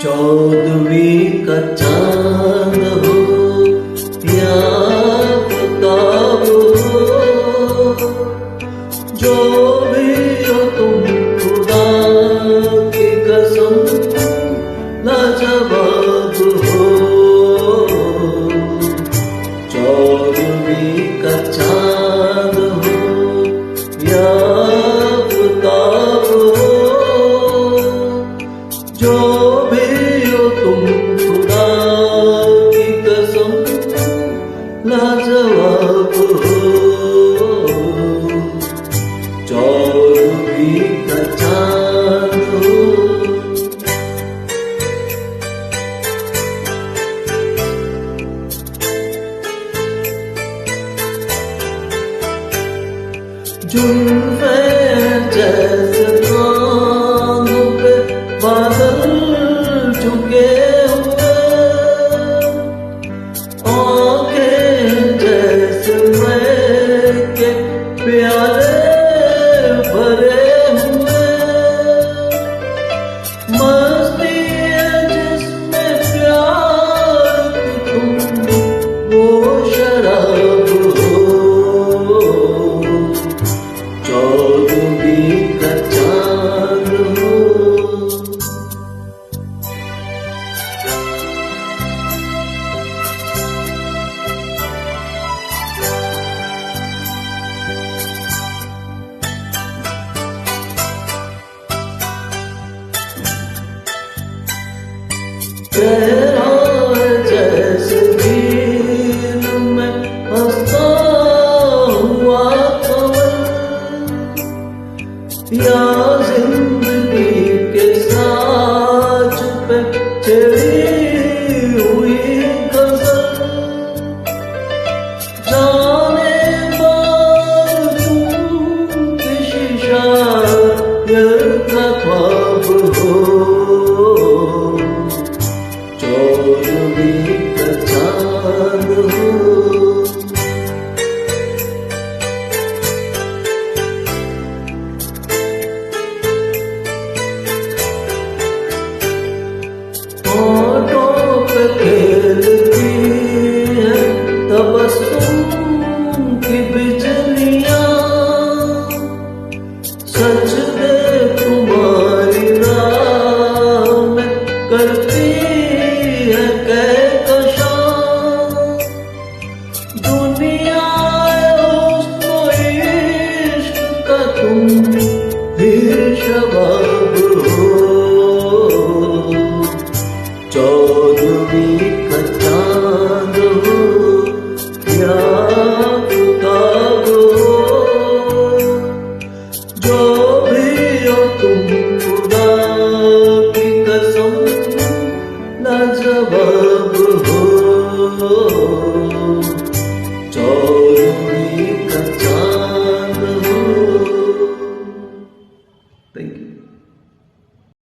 14वीं का चांद हो या आफ्ताब हो, जो भी हो तुम खुदा की कसम लाजवाब हो। 14वीं का चांद हो या आफ्ताब हो, जो भी हो तुम खुदा की कसम लाजवाब हो। 14वीं का चांद हो। जुल्फे जैसे कानों पे बादल झुके हुए, आंखें जैसे महके प्याले भरे हुए, मस्ती है जिसमें प्यार की तुम वो शराब हो। 14वीं का चांद हो। चेहरा जैसे झील में हंसता हुआ कमल, या जिंदगी के साज पे चढ़ी हुई गजल, जाने बार तुम किसी शायर का ख्वाब हो। 14वीं का चांद हो। होठों पे खेलती है तबस्सुम की बिजलियां, सजदे तुम्हारी राह में करती है कहकशां। दुनिया उसको इश्क का तुम भी शबाब हो। 14वीं का चांद हो या आफ्ताब हो, जो भी हो तुम खुदा की कसम लाजवाब हो।